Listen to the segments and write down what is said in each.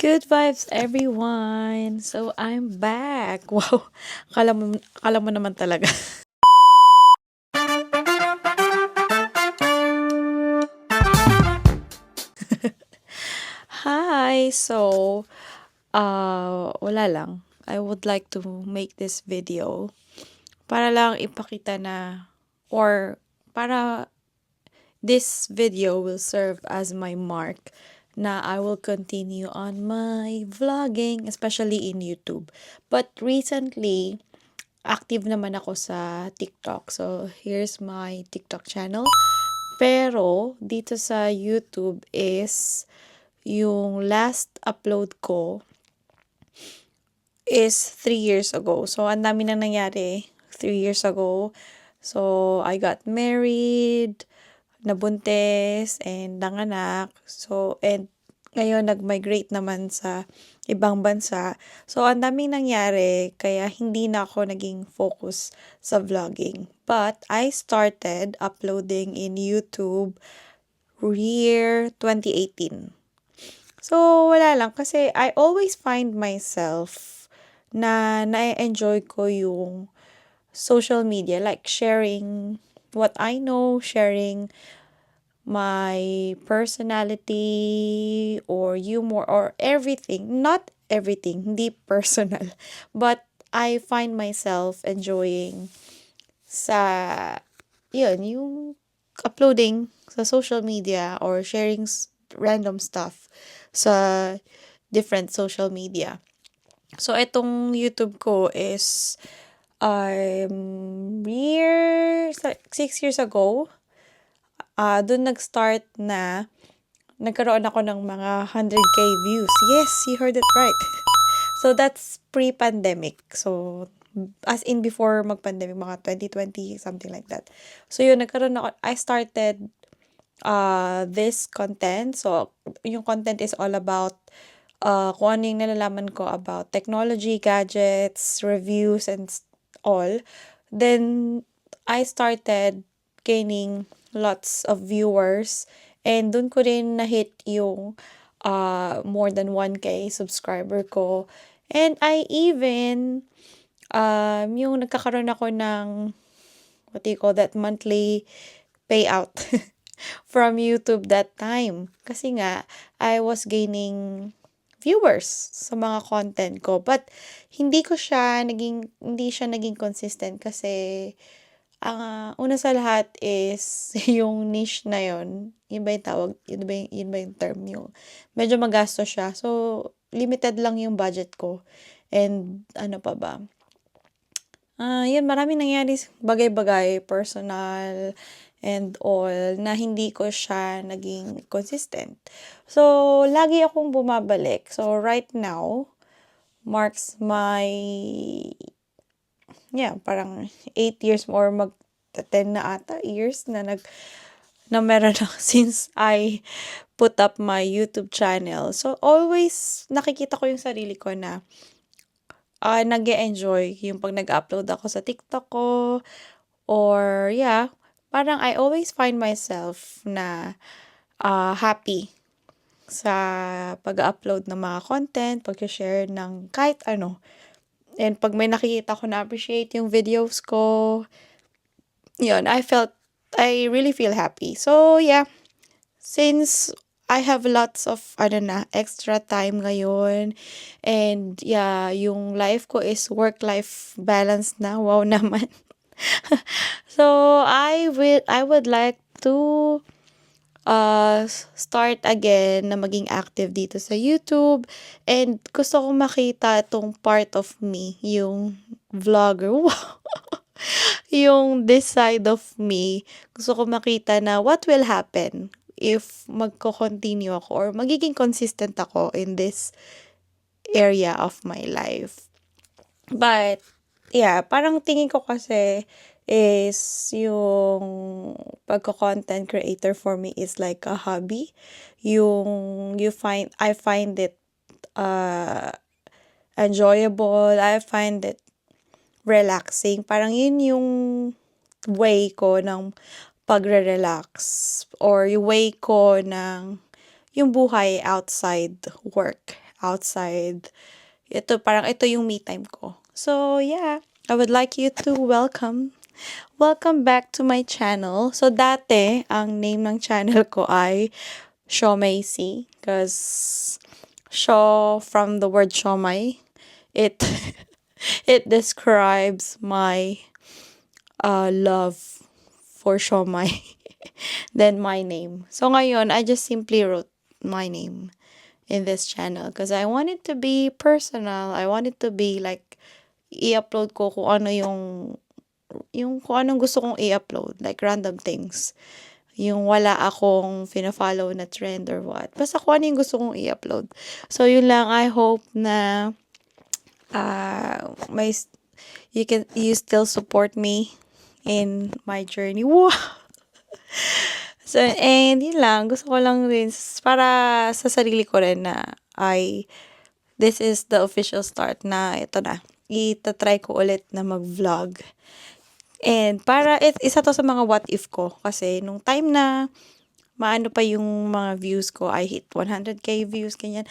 Good vibes, everyone! So, I'm back! Wow! Akala mo naman talaga. Hi! So, wala lang. I would like to make this video para lang ipakita na or para this video will serve as my mark na I will continue on my vlogging, especially in YouTube. But recently, active naman ako sa TikTok. So, here's my TikTok channel. Pero, dito sa YouTube is yung last upload ko is 3 years ago. So, ang dami na nangyari 3 years ago. So, I got married, nabuntis, and nanganak. So, and ngayon nag-migrate naman sa ibang bansa. So, ang daming nangyari, kaya hindi na ako naging focus sa vlogging. But, I started uploading in YouTube year 2018. So, wala lang. Kasi I always find myself na na-enjoy ko yung social media. Like, sharing what I know, sharing my personality or humor or everything. Not everything, hindi personal. But I find myself enjoying sa, yun, yung uploading sa social media or sharing random stuff sa different social media. So, itong YouTube ko is year 6 years ago. Doon nag-start na nagkaroon ako ng mga 100K views. Yes, you heard it right. So, that's pre-pandemic. So, as in before mag-pandemic, mga 2020, something like that. So, yun, I started this content. So, yung content is all about kung ano yung nalalaman ko about technology, gadgets, reviews, and all. Then, I started gaining lots of viewers. And dun ko rin na-hit yung more than 1K subscriber ko. And I even, yung nagkakaroon ako ng, what do you call that, monthly payout from YouTube that time. Kasi nga, I was gaining viewers sa mga content ko. But, hindi siya naging consistent kasi, una sa lahat is yung niche na yun ba yung tawag? Yun ba yung term? Yung medyo magastos siya. So, limited lang yung budget ko. And, ano pa ba? Yun, maraming nangyari bagay-bagay, personal, and all, na hindi ko siya naging consistent. So, lagi akong bumabalik. So, right now, marks my, parang 8 years or mag-10 na ata years na meron ako since I put up my YouTube channel. So, always nakikita ko yung sarili ko na nag-e-enjoy yung pag nag-upload ako sa TikTok ko. Or, parang I always find myself na happy sa pag-upload ng mga content, pag-share ng kahit ano. And pag may nakikita ko na appreciate yung videos ko, yun, I really feel happy. So, since I have lots of, extra time ngayon, and yung life ko is work-life balance na, wow naman. So, I would like to start again na maging active dito sa YouTube. And gusto kong makita itong part of me, yung vlogger. Wow! Yung this side of me, gusto ko makita na what will happen if magko-continue ako or magiging consistent ako in this area of my life. But, parang tingin ko kasi is yung pagko-content creator for me is like a hobby. I find it enjoyable. I find it relaxing. Parang yun yung way ko ng pagre-relax or yung way ko ng yung buhay outside work. outside. Ito yung me time ko. So, yeah, I would like you to welcome back to my channel. So, dati, ang name ng channel ko ay Showmacy, because show from the word shomai, it it describes my love for shomai. Then my name. So ngayon, I just simply wrote my name in this channel because I want it to be personal. I want it to be like i-upload ko kung ano yung kung anong gusto kong i-upload, like random things. Yung wala akong fina-follow na trend or what. Basta kung ano yung gusto kong i-upload. So yun lang, I hope na you still support me in my journey. Wow! So, and yun lang, gusto ko lang rin para sa sarili ko rin na this is the official start na ito na. Itatry ko ulit na mag-vlog. And isa to sa mga what if ko. Kasi nung time na maano pa yung mga views ko, I hit 100k views, ganyan.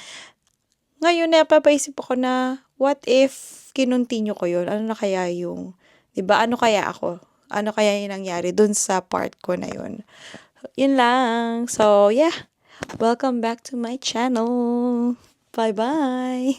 Ngayon, napapaisip ako na, what if kinontinue ko yun? Ano na kaya yung, diba, ano kaya ako? Ano kaya yung nangyari dun sa part ko na yun? Yun lang. So, yeah. Welcome back to my channel. Bye-bye.